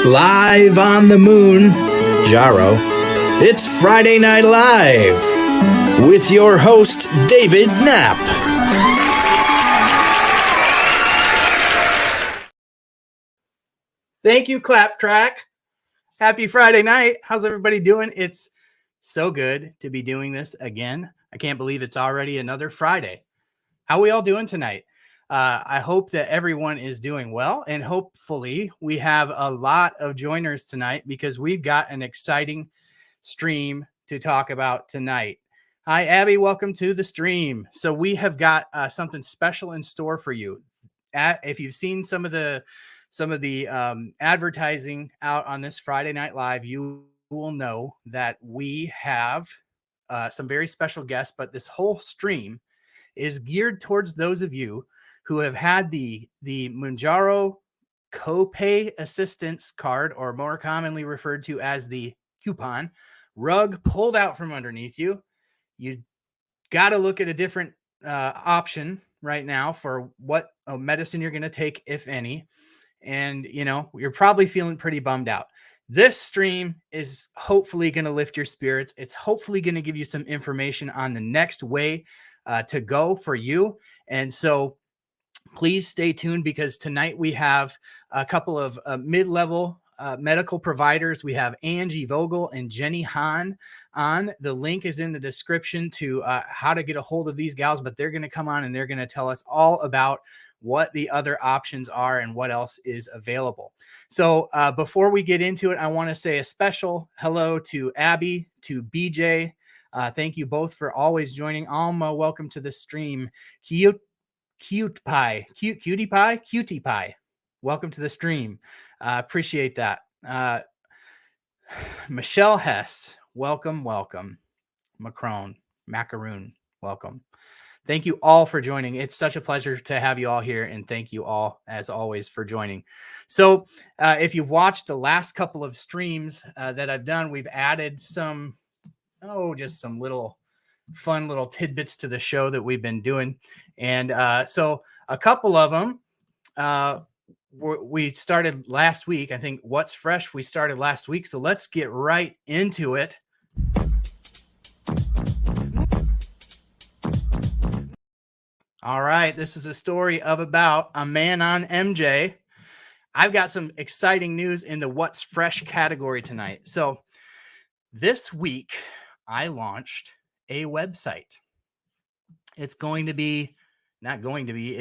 Live on the moon, Jaro. It's Friday Night Live with your host, David Knapp. Thank you, Clap Track. Happy Friday night. How's everybody doing? It's so good to be doing this again. I can't believe it's already another Friday. How are we all doing tonight? I hope that everyone is doing well, and hopefully we have a lot of joiners tonight because we've got an exciting stream to talk about tonight. Hi, Abby. Welcome to the stream. So we have got something special in store for you. If you've seen some of the advertising out on this Friday Night Live, you will know that we have some very special guests, but this whole stream is geared towards those of you who have had the Mounjaro copay assistance card, or more commonly referred to as the coupon, rug pulled out from underneath you. You got to look at a different option right now for what medicine you're going to take, if any. And, you know, you're probably feeling pretty bummed out. This stream is hopefully going to lift your spirits. It's hopefully going to give you some information on the next way to go for you. And so please stay tuned, because tonight we have a couple of mid-level medical providers. We have Angie Vogel and Jenni Haan on. The link is in the description to how to get a hold of these gals, but they're going to come on and they're going to tell us all about what the other options are and what else is available. So before we get into it, I want to say a special hello to Abby, to BJ. Thank you both for always joining. Alma, welcome to the stream. Cutie pie. Welcome to the stream. Appreciate that. Michelle Hess, welcome. Macaroon, welcome. Thank you all for joining. It's such a pleasure to have you all here, and thank you all, as always, for joining. So if you've watched the last couple of streams that I've done, we've added some, just some fun little tidbits to the show that we've been doing. And so a couple of them we started last week. I think What's Fresh we started last week. So let's get right into it. All right, this is a story about a man on MJ. I've got some exciting news in the What's Fresh category tonight. So this week, I launched a website. It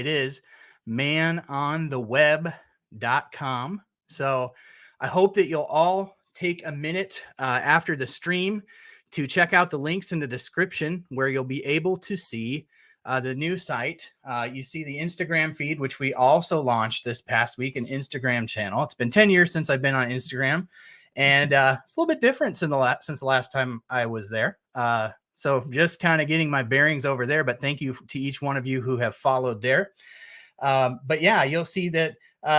is manontheweb.com. So I hope that you'll all take a minute after the stream to check out the links in the description, where you'll be able to see the new site. You see the Instagram feed, which we also launched this past week, an Instagram channel. It's been 10 years since I've been on Instagram, and it's a little bit different since the last time I was there. So just kind of getting my bearings over there, but thank you to each one of you who have followed there. But yeah, you'll see that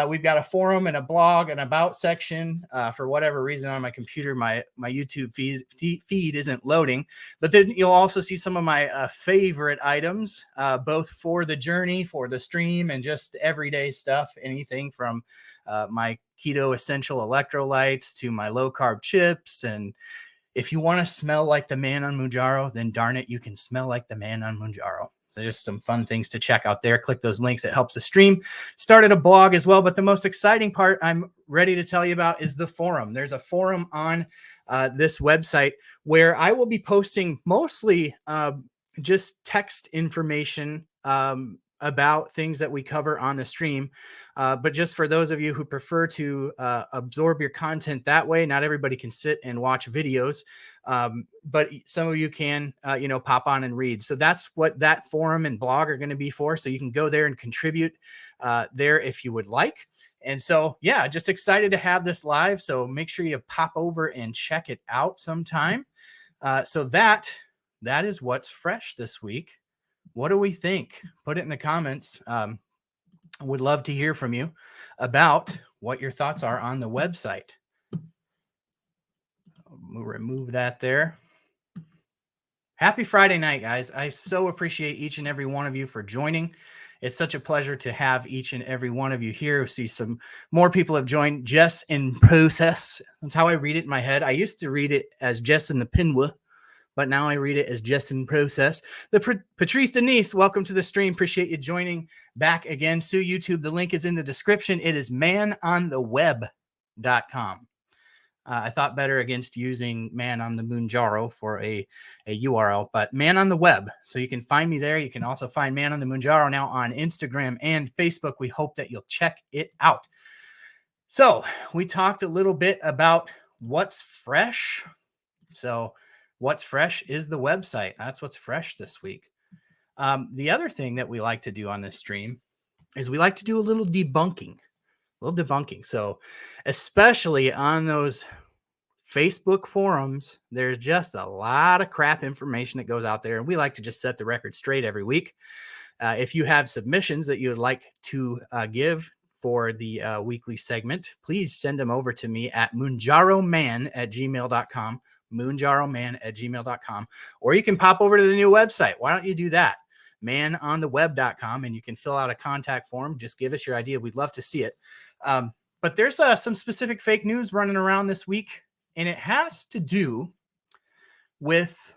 we've got a forum and a blog and about section. For whatever reason on my computer, my YouTube feed isn't loading. But then you'll also see some of my favorite items, both for the journey, for the stream, and just everyday stuff. Anything from my keto essential electrolytes to my low carb chips. And if you want to smell like the man on Mounjaro, then darn it, you can smell like the man on Mounjaro. So just some fun things to check out there. Click those links. It helps the stream. Started a blog as well. But the most exciting part I'm ready to tell you about is the forum. There's a forum on this website where I will be posting mostly just text information about things that we cover on the stream. But just for those of you who prefer to absorb your content that way, not everybody can sit and watch videos. But some of you can, pop on and read. So that's what that forum and blog are going to be for. So you can go there and contribute there if you would like. And so, yeah, just excited to have this live. So make sure you pop over and check it out sometime. So that is What's Fresh this week. What do we think? Put it in the comments. I would love to hear from you about what your thoughts are on the website. We'll remove that there. Happy Friday night, guys. I so appreciate each and every one of you for joining. It's such a pleasure to have each and every one of you here. See some more people have joined. Jess in process. That's how I read it in my head. I used to read it as Jess in the Pinwa, but now I read it as Jess in process. Patrice Denise, welcome to the stream. Appreciate you joining back again. Sue YouTube, the link is in the description. It is manontheweb.com. I thought better against using Man on the Mounjaro for a URL, but Man on the Web. So you can find me there. You can also find Man on the Mounjaro now on Instagram and Facebook. We hope that you'll check it out. So we talked a little bit about what's fresh. So what's fresh is the website. That's what's fresh this week. The other thing that we like to do on this stream is we like to do a little debunking. So especially on those Facebook forums, there's just a lot of crap information that goes out there. And we like to just set the record straight every week. If you have submissions that you would like to give for the weekly segment, please send them over to me at mounjaroman@gmail.com, mounjaroman@gmail.com, or you can pop over to the new website. Why don't you do that? manontheweb.com, and you can fill out a contact form. Just give us your idea. We'd love to see it. But there's some specific fake news running around this week, and it has to do with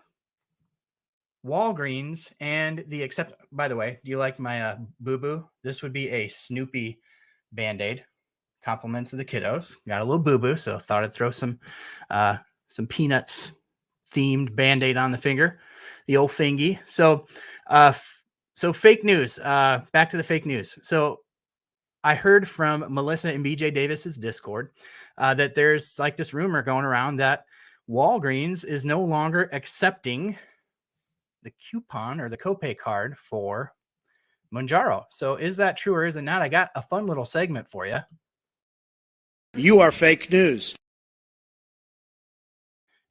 Walgreens and the accept. By the way, do you like my boo-boo? This would be a Snoopy Band-Aid. Compliments of the kiddos. Got a little boo-boo, so thought I'd throw some Peanuts themed Band-Aid on the finger, the old fingy. So fake news. Back to the fake news. So I heard from Melissa and BJ Davis's Discord that there's like this rumor going around that Walgreens is no longer accepting the coupon or the copay card for Mounjaro. So is that true or is it not? I got a fun little segment for you. You are fake news.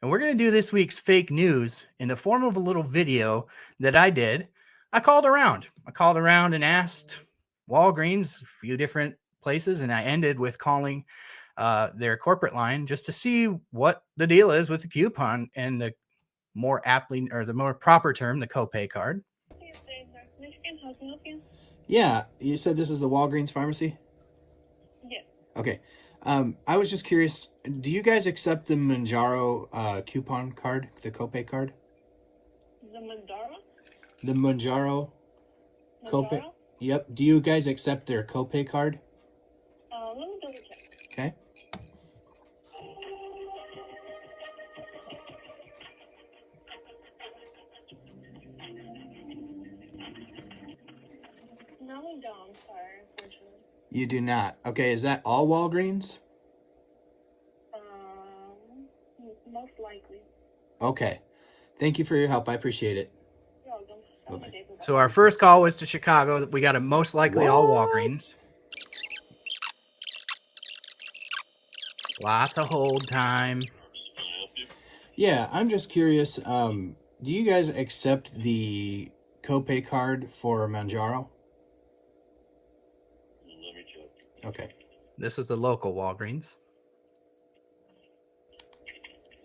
And we're going to do this week's fake news in the form of a little video that I did. I called around and asked Walgreens, a few different places, and I ended with calling their corporate line just to see what the deal is with the coupon and the more aptly, or the more proper term, the copay card. How can I help you? Yeah, you said this is the Walgreens pharmacy? Yes. Okay. I was just curious, do you guys accept the Mounjaro coupon card, the copay card? The Mounjaro? The Mounjaro copay? Yep. Do you guys accept their copay card? Let me double check. Okay. No, we don't. I'm sorry, unfortunately. You do not. Okay, is that all Walgreens? Most likely. Okay. Thank you for your help. I appreciate it. You're welcome. Have a good day. So our first call was to Chicago. We got a most likely all Walgreens. Lots of hold time. Yeah, I'm just curious. Do you guys accept the copay card for Mounjaro? Let me check. Okay. This is the local Walgreens.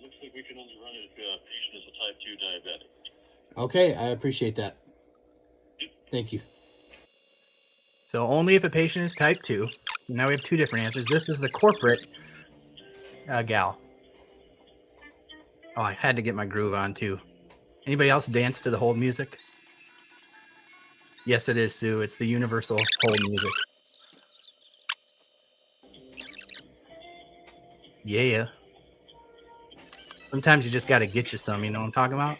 Looks like we can only run it if a patient is a type 2 diabetic. Okay, I appreciate that. Thank you. So only if a patient is type 2. Now we have two different answers. This is the corporate gal. Oh, I had to get my groove on too. Anybody else dance to the hold music? Yes, it is, Sue. It's the universal hold music. Yeah. Sometimes you just got to get you some, you know what I'm talking about?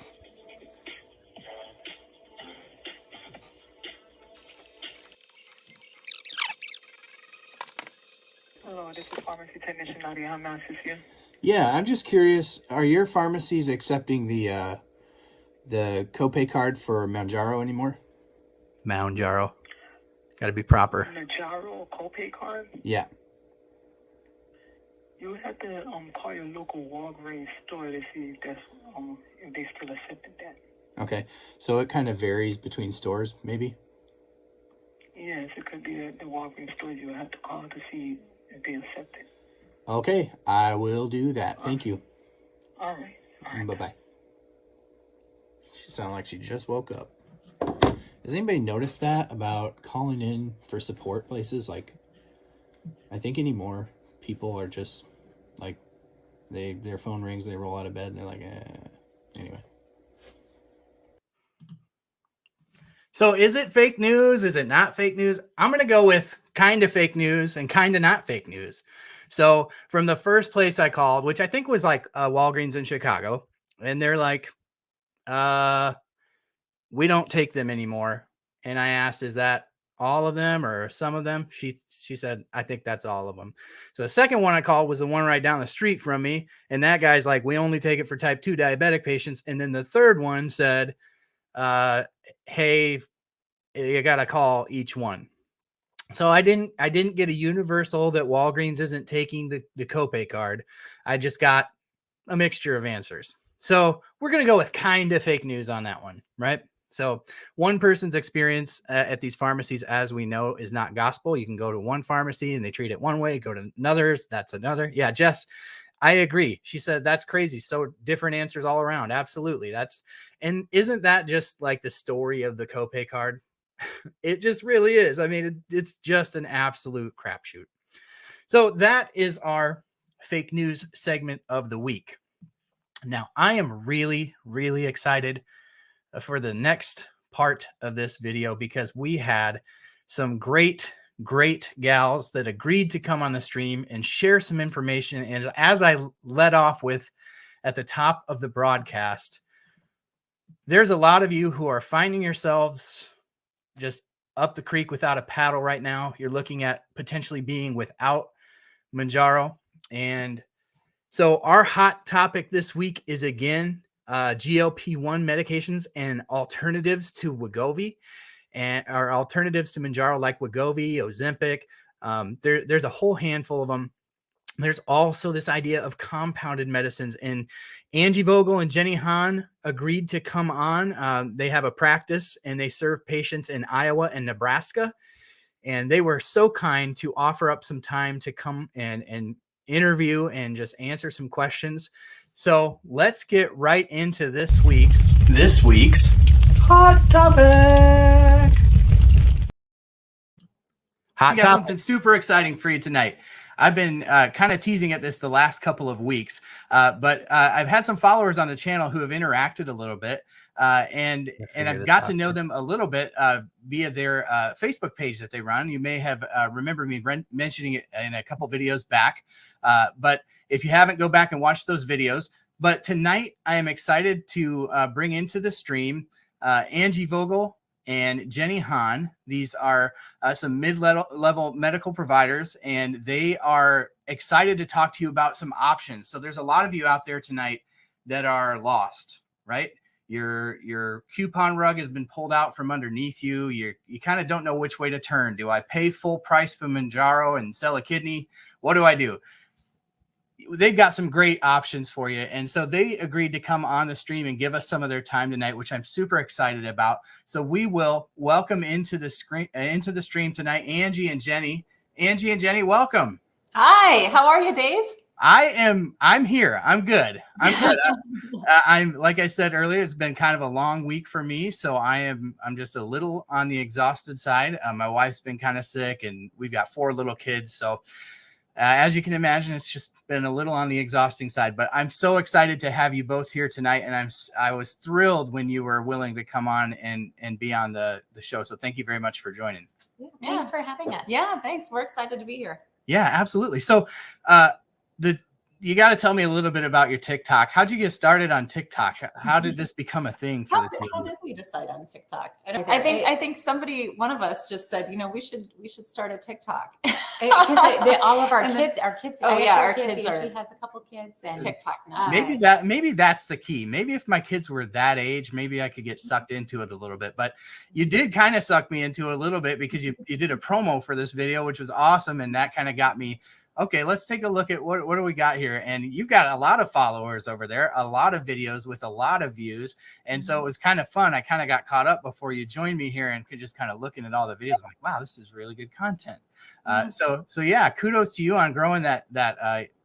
Hello, this is Pharmacy Technician Nadia. How may I assist you? Yeah, I'm just curious. Are your pharmacies accepting the copay card for Mounjaro anymore? Mounjaro. Got to be proper. Mounjaro copay card? Yeah. You would have to call your local Walgreens store to see if that's if they still accepted that. Okay, so it kind of varies between stores, maybe? Yes, it could be the Walgreens store. You would have to call to see if they accept it. Okay, I will do that. Thank you. All right. Bye-bye. She sounded like she just woke up. Has anybody noticed that about calling in for support places? Like, I think anymore people are just like, their phone rings, they roll out of bed, and they're like, anyway. So is it fake news? Is it not fake news? I'm going to go with kind of fake news and kind of not fake news. So from the first place I called, which I think was like Walgreens in Chicago, and they're like, we don't take them anymore. And I asked, is that all of them or some of them? She said, I think that's all of them. So the second one I called was the one right down the street from me. And that guy's like, we only take it for type 2 diabetic patients. And then the third one said, hey, you got to call each one. So I didn't get a universal that Walgreens isn't taking the copay card. I just got a mixture of answers. So we're going to go with kind of fake news on that one, right? So one person's experience at these pharmacies, as we know, is not gospel. You can go to one pharmacy and they treat it one way, go to another's, that's another. Yeah, Jess, I agree. She said, that's crazy. So different answers all around. Absolutely. And isn't that just like the story of the copay card? It just really is. I mean, it's just an absolute crapshoot. So that is our fake news segment of the week. Now, I am really, really excited for the next part of this video because we had some great gals that agreed to come on the stream and share some information. And as I led off with at the top of the broadcast, there's a lot of you who are finding yourselves just up the creek without a paddle right now. You're looking at potentially being without Mounjaro. And so our hot topic this week is, again, GLP-1 medications and alternatives to Wegovy, and our alternatives to Mounjaro like Wegovy, Ozempic. There's a whole handful of them. There's also this idea of compounded medicines, and Angie Vogel and Jenni Haan agreed to come on. They have a practice and they serve patients in Iowa and Nebraska. And they were so kind to offer up some time to come and interview and just answer some questions. So let's get right into this week's hot topic. I got something super exciting for you tonight. I've been kind of teasing at this the last couple of weeks, but I've had some followers on the channel who have interacted a little bit, and I've got to know them a little bit via their Facebook page that they run. You may have remembered me mentioning it in a couple videos back, but if you haven't, go back and watch those videos. But tonight, I am excited to bring into the stream Angie Vogel and Jenni Haan. These are some mid-level medical providers, and they are excited to talk to you about some options. So there's a lot of you out there tonight that are lost, right? Your coupon rug has been pulled out from underneath you. You kind of don't know which way to turn. Do I pay full price for Mounjaro and sell a kidney? What do I do? They've got some great options for you. And so they agreed to come on the stream and give us some of their time tonight, which I'm super excited about. So we will welcome into the stream tonight, Angie and Jenni. Angie and Jenni, welcome. Hi, how are you, Dave? I'm here. I'm good. I'm like I said earlier, it's been kind of a long week for me. So I'm just a little on the exhausted side. My wife's been kind of sick and we've got 4 little kids. So as you can imagine, it's just been a little on the exhausting side, but I'm so excited to have you both here tonight. And I was thrilled when you were willing to come on and be on the show. So thank you very much for joining. Yeah, thanks for having us. Yeah, thanks. We're excited to be here. Yeah, absolutely. So you got to tell me a little bit about your TikTok. How'd you get started on TikTok? How did this become a thing for the team? How did we decide on TikTok? I think one of us just said, we should start a TikTok. All of our kids. Oh yeah, our kids are. She has a couple kids and TikTok now. Maybe that's the key. Maybe if my kids were that age, maybe I could get sucked into it a little bit. But you did kind of suck me into it a little bit because you did a promo for this video, which was awesome, and that kind of got me. Okay, let's take a look at what do we got here. And you've got a lot of followers over there, a lot of videos with a lot of views. And so it was kind of fun. I kind of got caught up before you joined me here and could just kind of looking at all the videos. I'm like, wow, this is really good content. So yeah, kudos to you on growing that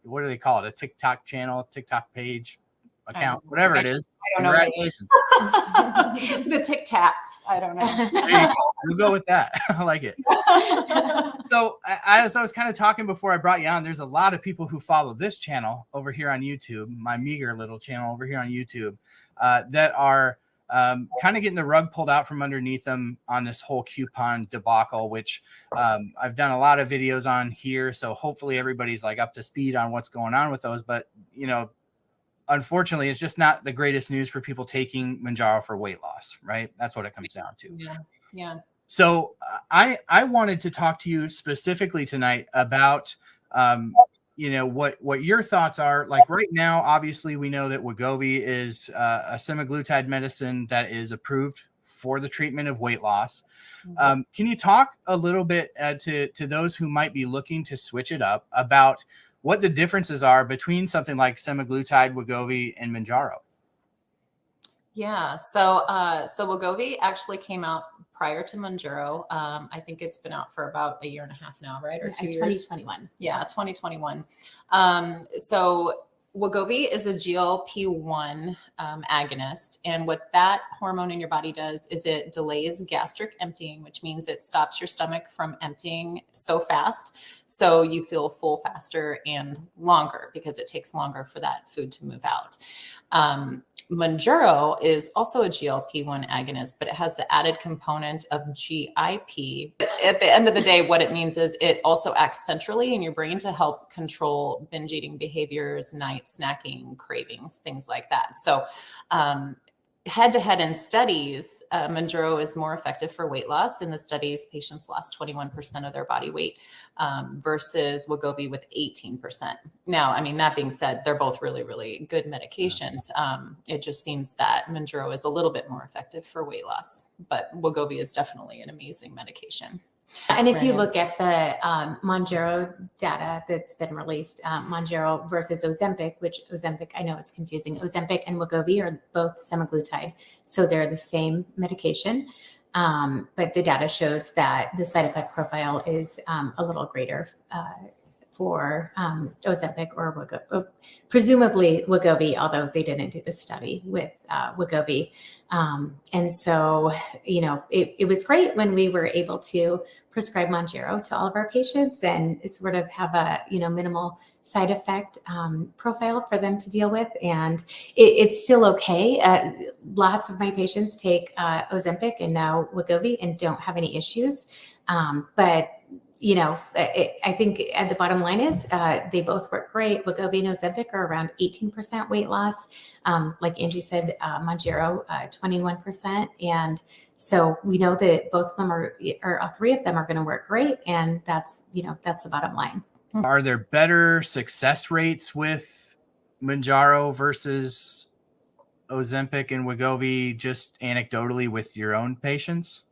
what do they call it? A TikTok channel, TikTok page, account, whatever it is. I don't know. Congratulations. The Tic Tacs. I don't know. There you go. We'll go with that. I like it. So as I was kind of talking before I brought you on, there's a lot of people who follow this channel over here on YouTube, my meager little channel over here on YouTube, that are kind of getting the rug pulled out from underneath them on this whole coupon debacle, which I've done a lot of videos on here. So hopefully everybody's like up to speed on what's going on with those. But, you know, unfortunately, it's just not the greatest news for people taking Mounjaro for weight loss, right? That's what it comes down to. Yeah. Yeah. So I wanted to talk to you specifically tonight about, you know, what your thoughts are. Like right now, obviously, we know that Wegovy is a semaglutide medicine that is approved for the treatment of weight loss. Can you talk a little bit to those who might be looking to switch it up about what the differences are between something like semaglutide, Wegovy, and Mounjaro? Yeah. So Wegovy actually came out prior to Mounjaro. I think it's been out for about 1.5 years now, right? Or 2 years? 2021. Yeah, 2021. So Wegovy is a GLP-1 agonist. And what that hormone in your body does is it delays gastric emptying, which means it stops your stomach from emptying so fast. So you feel full faster and longer because it takes longer for that food to move out. Mounjaro is also a GLP-1 agonist, but it has the added component of GIP. At the end of the day, what it means is it also acts centrally in your brain to help control binge eating behaviors, night snacking, cravings, things like that. So head-to-head in studies, Mounjaro is more effective for weight loss. In the studies, patients lost 21% of their body weight versus Wegovy with 18%. Now, I mean, that being said, they're both really, really good medications. It just seems that Mounjaro is a little bit more effective for weight loss, but Wegovy is definitely an amazing medication. And if you look at the Mounjaro data that's been released, Mounjaro versus Ozempic, which Ozempic, I know it's confusing. Ozempic and Wegovy are both semaglutide, so they're the same medication. But the data shows that the side effect profile is a little greater for Ozempic or Wegovy, presumably Wegovy, although they didn't do the study with Wegovy. And so, you know, it was great when we were able to prescribe Mounjaro to all of our patients and sort of have a, you know, minimal side effect profile for them to deal with. And it's still okay. Lots of my patients take Ozempic and now Wegovy and don't have any issues. But you know, I think at the bottom line is they both work great. Wegovy and Ozempic are around 18% weight loss. Like Angie said, Mounjaro, 21%. And so we know that both of them or all three of them are going to work great. And that's, you know, that's the bottom line. Are there better success rates with Mounjaro versus Ozempic and Wegovy, just anecdotally with your own patients?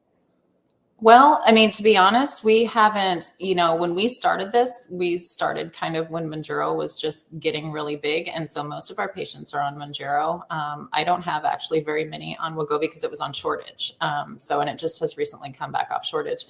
Well, I mean, to be honest, we haven't, you know, when we started this, we started kind of when Mounjaro was just getting really big. And so most of our patients are on Mounjaro. I don't have actually very many on Wegovy because it was on shortage. And it just has recently come back off shortage.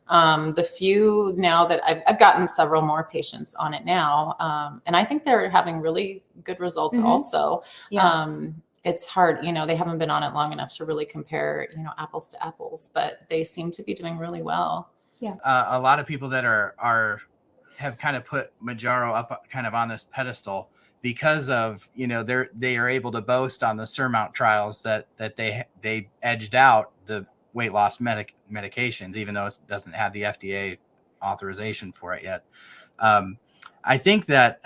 The few now that I've gotten several more patients on it now. And I think they're having really good results also. Yeah. It's hard, you know, they haven't been on it long enough to really compare, you know, apples to apples, but they seem to be doing really well. Yeah. A lot of people that have kind of put Mounjaro up kind of on this pedestal because of, you know, they are able to boast on the Surmount trials that they edged out the weight loss medications, even though it doesn't have the FDA authorization for it yet. I think that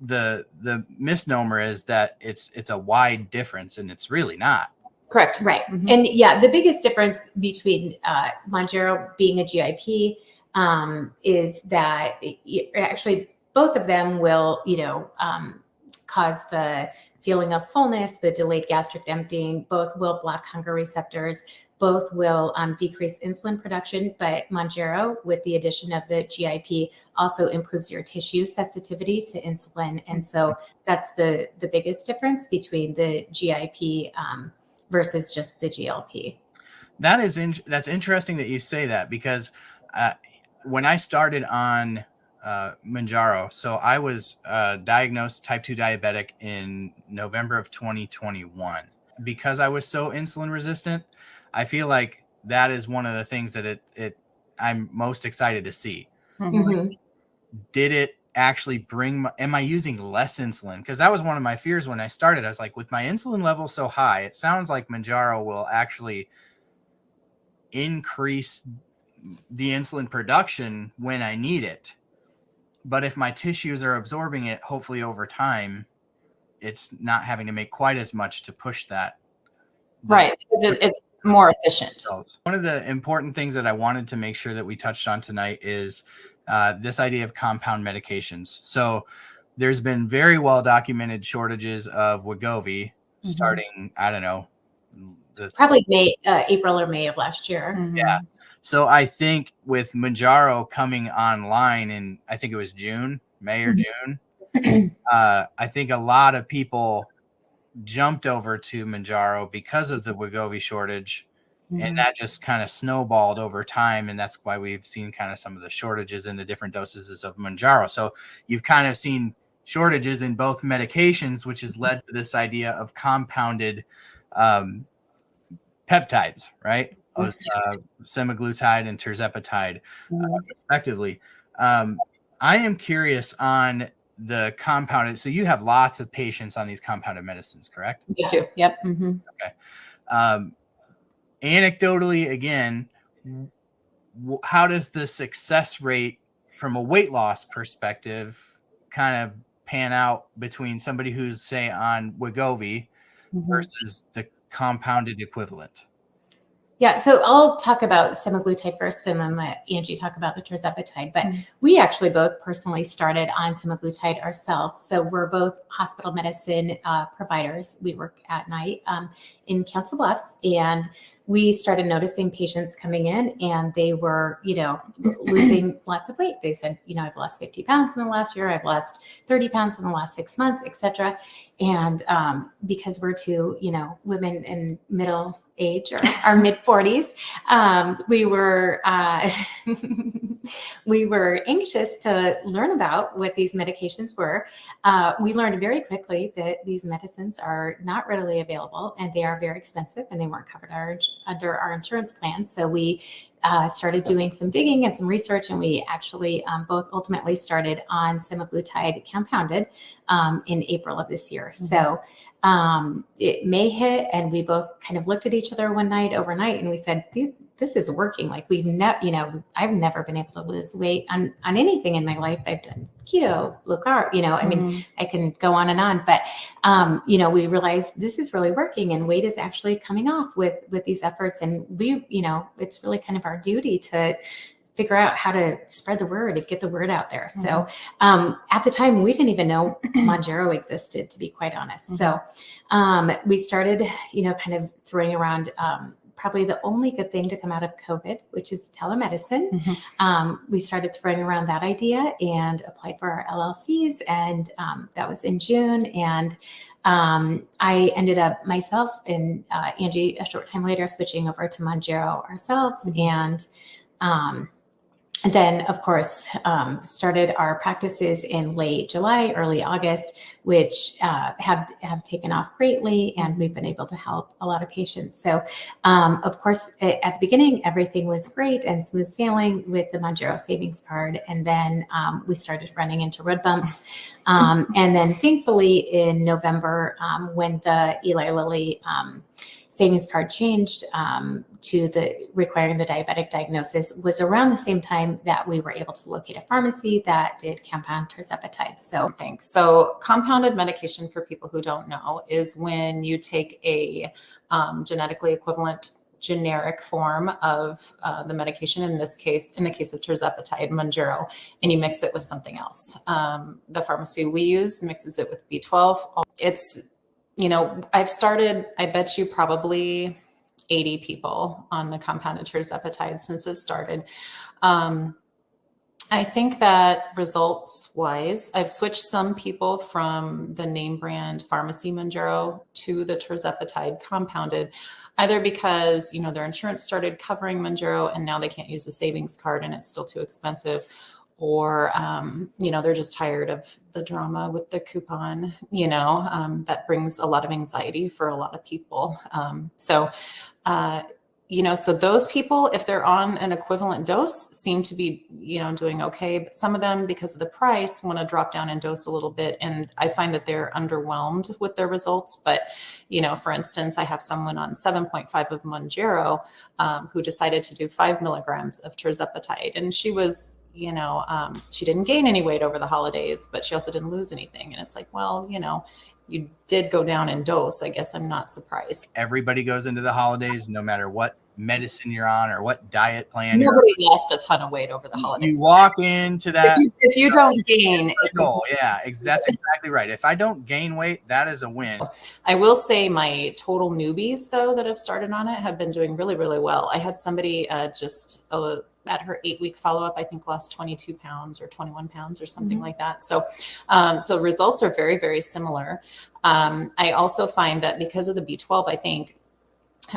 the misnomer is that it's a wide difference, and it's really not. Correct. Right. Mm-hmm. And yeah, the biggest difference between Mounjaro being a GIP is that actually both of them will, you know, cause the feeling of fullness, the delayed gastric emptying. Both will block hunger receptors. Both will decrease insulin production, but Mounjaro, with the addition of the GIP, also improves your tissue sensitivity to insulin. And so that's the biggest difference between the GIP versus just the GLP. That's interesting that you say that, because when I started on Mounjaro. So I was diagnosed type 2 diabetic in November of 2021. Because I was so insulin resistant, I feel like that is one of the things that I'm most excited to see. Mhm. Did it actually bring am I using less insulin? Because that was one of my fears when I started. I was like, with my insulin level so high, it sounds like Mounjaro will actually increase the insulin production when I need it. But if my tissues are absorbing it, hopefully over time, it's not having to make quite as much to push that. Right. Because it's more efficient. One of the important things that I wanted to make sure that we touched on tonight is this idea of compound medications. So there's been very well documented shortages of Wegovy starting, I don't know, Probably April or May of last year. Yeah. So I think with Mounjaro coming online in, I think it was May or June, I think a lot of people jumped over to Mounjaro because of the Wegovy shortage. And that just kind of snowballed over time. And that's why we've seen kind of some of the shortages in the different dosages of Mounjaro. So you've kind of seen shortages in both medications, which has led to this idea of compounded peptides, right? Semaglutide and Tirzepatide, respectively. I am curious on the compounded. So you have lots of patients on these compounded medicines, correct? Me too. Yep. Okay. Anecdotally, again, how does the success rate from a weight loss perspective kind of pan out between somebody who's, say, on Wegovy versus the compounded equivalent? Yeah, so I'll talk about semaglutide first and then let Angie talk about the Tirzepatide. But we actually both personally started on semaglutide ourselves. So we're both hospital medicine providers. We work at night in Council Bluffs, and we started noticing patients coming in and they were, losing lots of weight. They said, I've lost 50 pounds in the last year. I've lost 30 pounds in the last 6 months, et cetera. And because we're two, women in middle age or our mid 40s, we were we were anxious to learn about what these medications were. We learned very quickly that these medicines are not readily available and they are very expensive and they weren't covered under our insurance plan. So we started doing some digging and some research, and we actually both ultimately started on semaglutide compounded in April of this year. So it May hit, and we both kind of looked at each other one night overnight, and we said, this is working. Like I've never been able to lose weight on anything in my life. I've done keto, low carb, I mean, I can go on and on, but, we realized this is really working and weight is actually coming off with these efforts. And we, it's really kind of our duty to figure out how to spread the word and get the word out there. So at the time, we didn't even know Mounjaro existed, to be quite honest. So we started, kind of throwing around probably the only good thing to come out of COVID, which is telemedicine. We started throwing around that idea and applied for our LLCs. And that was in June. And I ended up myself and Angie a short time later switching over to Mounjaro ourselves. And then, of course, started our practices in late July, early August, which have taken off greatly, and we've been able to help a lot of patients. So, of course, at the beginning, everything was great and smooth sailing with the Mounjaro savings card, and then we started running into road bumps. And then, thankfully, in November, when the Eli Lilly savings card changed to the requiring the diabetic diagnosis, was around the same time that we were able to locate a pharmacy that did compound Tirzepatide. So compounded medication, for people who don't know, is when you take a genetically equivalent generic form of the medication, in this case, in the case of Tirzepatide, Mounjaro, and you mix it with something else. The pharmacy we use mixes it with B12. It's, I bet you probably 80 people on the compounded Tirzepatide since it started. I think that results wise, I've switched some people from the name brand pharmacy Mounjaro to the Tirzepatide compounded, either because, their insurance started covering Mounjaro and now they can't use the savings card and it's still too expensive, or, they're just tired of the drama with the coupon, that brings a lot of anxiety for a lot of people. So those people, if they're on an equivalent dose, seem to be, doing okay. But some of them, because of the price, want to drop down in dose a little bit. And I find that they're underwhelmed with their results. But, for instance, I have someone on 7.5 of Mounjaro who decided to do 5 milligrams of Tirzepatide. And she was, she didn't gain any weight over the holidays, but she also didn't lose anything. And it's like, well, you did go down in dose. I guess I'm not surprised. Everybody goes into the holidays, no matter what medicine you're on or what diet plan. Nobody lost a ton of weight over the holidays. You walk into that. If you don't gain, that's exactly right. If I don't gain weight, that is a win. I will say my total newbies, though, that have started on it have been doing really, really well. I had somebody at her 8-week follow-up, I think lost 22 pounds or 21 pounds or something like that. So results are very, very similar. I also find that because of the B12, I think,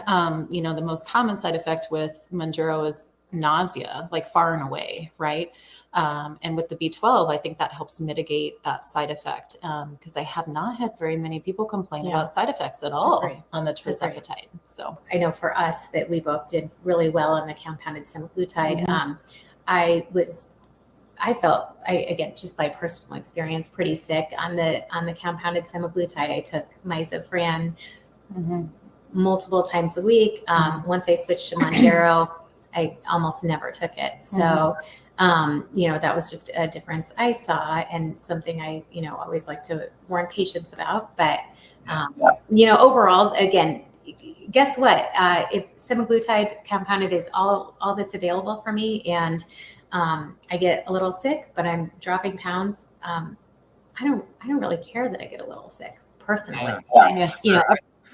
the most common side effect with Mounjaro is nausea, like far and away, right? And with the B12, I think that helps mitigate that side effect because I have not had very many people complain about side effects at all on the Tirzepatide. So I know for us that we both did really well on the compounded semaglutide. I felt, again, just by personal experience, pretty sick on the compounded semaglutide. I took Mizofran multiple times a week. Once I switched to Mounjaro, I almost never took it. So, that was just a difference I saw and something I, always like to warn patients about. But, overall, again, guess what? If semaglutide compounded is all that's available for me and I get a little sick, but I'm dropping pounds, I don't really care that I get a little sick personally.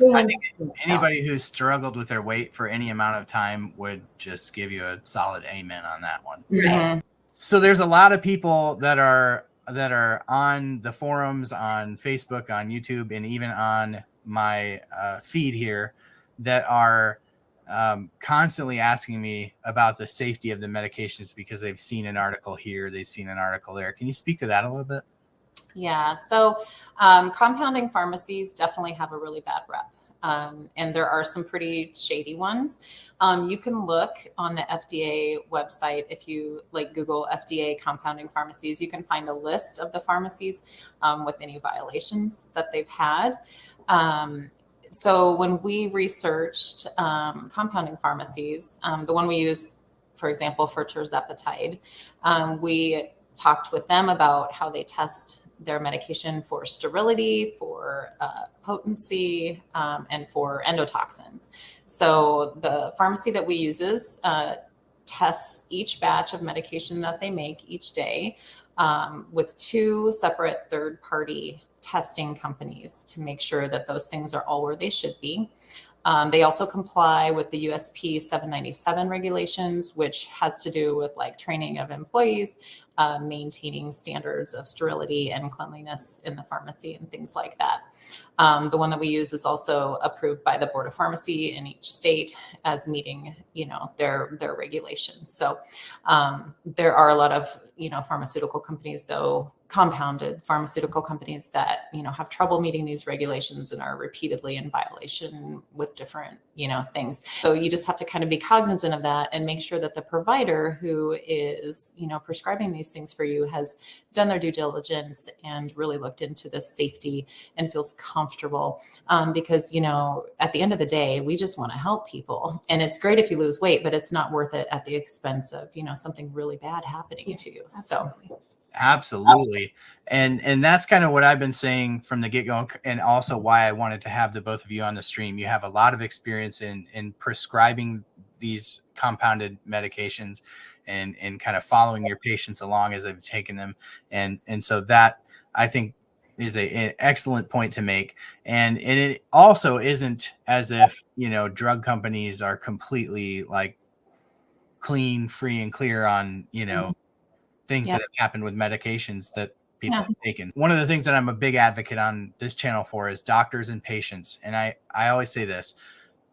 I think anybody who's struggled with their weight for any amount of time would just give you a solid amen on that one. Right. So there's a lot of people that are on the forums, on Facebook, on YouTube, and even on my feed here that are constantly asking me about the safety of the medications because they've seen an article here, they've seen an article there. Can you speak to that a little bit? Yeah. So compounding pharmacies definitely have a really bad rep. And there are some pretty shady ones. You can look on the FDA website. If you Google FDA compounding pharmacies, you can find a list of the pharmacies with any violations that they've had. So when we researched compounding pharmacies, the one we use, for example, for Tirzepatide, we talked with them about how they test their medication for sterility, for potency, and for endotoxins. So the pharmacy that we uses tests each batch of medication that they make each day with 2 separate third-party testing companies to make sure that those things are all where they should be. They also comply with the USP 797 regulations, which has to do with training of employees, maintaining standards of sterility and cleanliness in the pharmacy and things like that. The one that we use is also approved by the Board of Pharmacy in each state as meeting, their regulations. So there are a lot of, pharmaceutical companies, though, compounded pharmaceutical companies that, have trouble meeting these regulations and are repeatedly in violation with different, things. So you just have to kind of be cognizant of that and make sure that the provider who is, prescribing these things for you has done their due diligence and really looked into the safety and feels comfortable. Because, at the end of the day, we just want to help people. And it's great if you lose weight, but it's not worth it at the expense of, something really bad happening to you. Absolutely. So. Absolutely. And that's kind of what I've been saying from the get-go, and also why I wanted to have the both of you on the stream. You have a lot of experience in prescribing these compounded medications and kind of following your patients along as they've taken them. And so that, I think, is an excellent point to make. And it also isn't as if, drug companies are completely clean, free and clear on, things that have happened with medications that people have taken. One of the things that I'm a big advocate on this channel for is doctors and patients. And I always say this: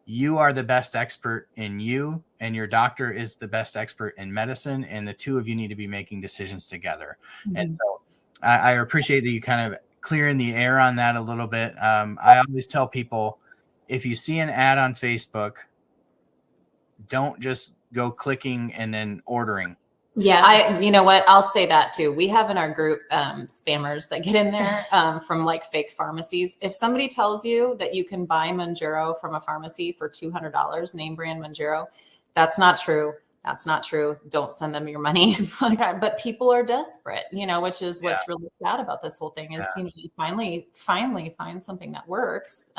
you are the best expert in you, and your doctor is the best expert in medicine, and the two of you need to be making decisions together. And so I appreciate that you kind of clearing the air on that a little bit. I always tell people, if you see an ad on Facebook, don't just go clicking and then ordering. Yeah. You know what? I'll say that too. We have in our group spammers that get in there from like fake pharmacies. If somebody tells you that you can buy Mounjaro from a pharmacy for $200, name brand Mounjaro, that's not true. That's not true. Don't send them your money. But people are desperate, which is what's really sad about this whole thing is, you finally find something that works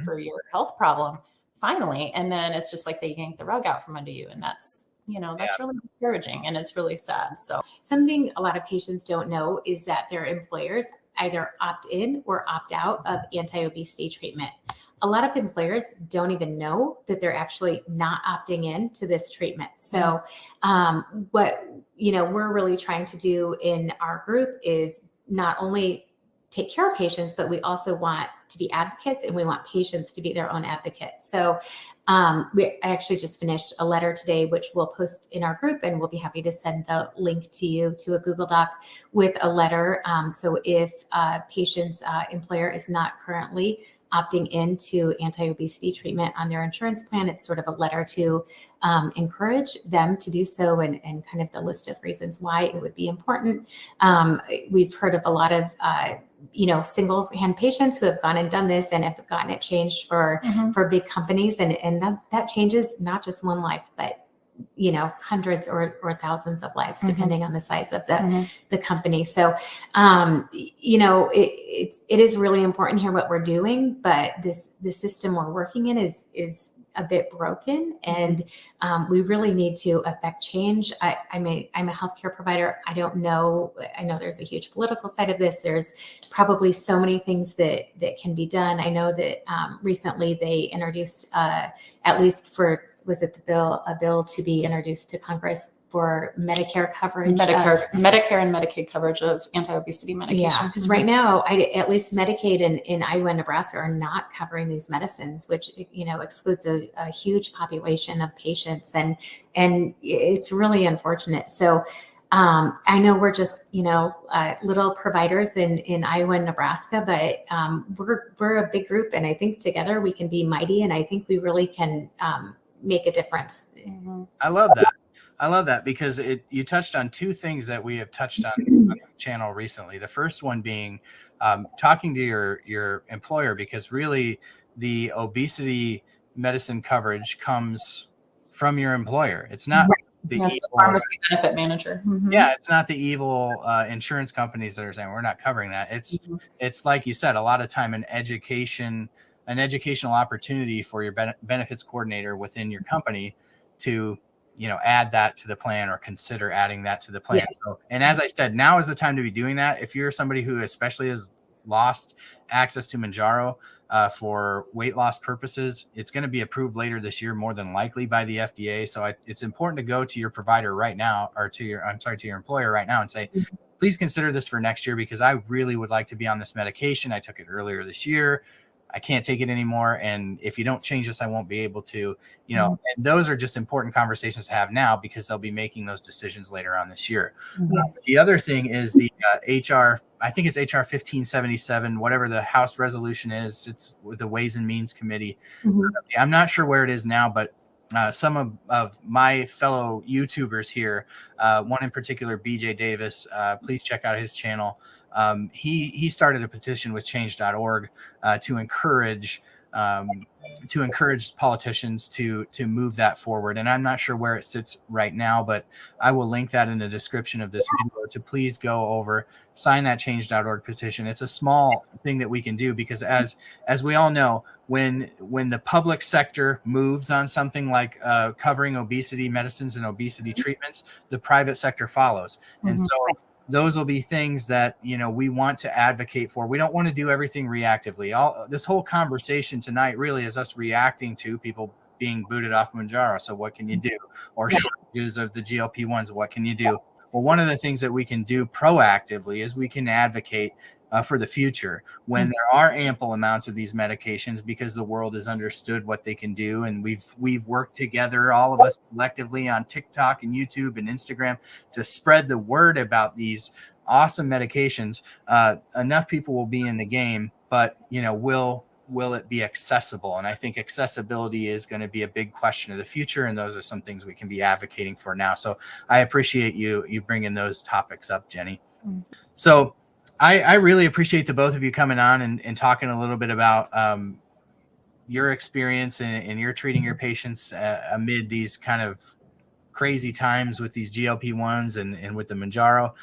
for your health problem, finally. And then it's just like they yank the rug out from under you. And that's really discouraging, and it's really sad. So something a lot of patients don't know is that their employers either opt in or opt out of anti-obesity treatment. A lot of employers don't even know that they're actually not opting in to this treatment. So what we're really trying to do in our group is not only take care of patients, but we also want to be advocates, and we want patients to be their own advocates. So I actually just finished a letter today, which we'll post in our group, and we'll be happy to send the link to you to a Google Doc with a letter. So if a patient's employer is not currently opting into anti-obesity treatment on their insurance plan, it's sort of a letter to encourage them to do so, and kind of the list of reasons why it would be important. We've heard of a lot of single hand patients who have gone and done this and have gotten it changed for big companies. And that changes not just one life, but hundreds or thousands of lives, depending on the size of the company. So, it is really important here what we're doing, but the system we're working in is a bit broken, and we really need to affect change. I'm a healthcare provider. I don't know. I know there's a huge political side of this. There's probably so many things that can be done. I know that recently they introduced, at least for, was it a bill to be introduced to Congress for Medicare coverage? Medicare and Medicaid coverage of anti-obesity medication. Yeah, because right now, at least Medicaid in Iowa and Nebraska are not covering these medicines, which excludes a huge population of patients, and it's really unfortunate. So I know we're just little providers in Iowa and Nebraska, but we're a big group, and I think together we can be mighty, and I think we really can make a difference. I love that because you touched on two things that we have touched on the channel recently. The first one being talking to your employer, because really the obesity medicine coverage comes from your employer. It's not the pharmacy benefit manager. Yeah, it's not the evil insurance companies that are saying we're not covering that. It's like you said, a lot of time an educational opportunity for your benefits coordinator within your company to add that to the plan or consider adding that to the plan. Yes. So, and as I said, now is the time to be doing that. If you're somebody who especially has lost access to Mounjaro for weight loss purposes, it's going to be approved later this year, more than likely by the FDA. So it's important to go to your provider right now, or to your employer right now and say, please consider this for next year, because I really would like to be on this medication. I took it earlier this year. I can't take it anymore. And if you don't change this, I won't be able to, and those are just important conversations to have now, because they'll be making those decisions later on this year. The other thing is the HR, I think it's HR 1577, whatever the House resolution is. It's with the Ways and Means Committee. I'm not sure where it is now, but some of my fellow YouTubers here, one in particular, BJ Davis, please check out his channel. He started a petition with change.org to encourage politicians to move that forward. And I'm not sure where it sits right now, but I will link that in the description of this video to please go over, sign that change.org petition. It's a small thing that we can do, because as we all know, when the public sector moves on something like covering obesity medicines and obesity treatments, the private sector follows. And so those will be things that, we want to advocate for. We don't want to do everything reactively. This whole conversation tonight really is us reacting to people being booted off Mounjaro. So what can you do? Or shortages of the GLP-1s. What can you do? Well, one of the things that we can do proactively is we can advocate for the future when there are ample amounts of these medications, because the world has understood what they can do. And we've worked together, all of us collectively, on TikTok and YouTube and Instagram to spread the word about these awesome medications. Enough people will be in the game, but will it be accessible? And I think accessibility is going to be a big question of the future. And those are some things we can be advocating for now. So I appreciate you bringing those topics up, Jenni. So I really appreciate the both of you coming on and talking a little bit about your experience and you're treating your patients amid these kind of crazy times with these GLP-1s and with the Mounjaro.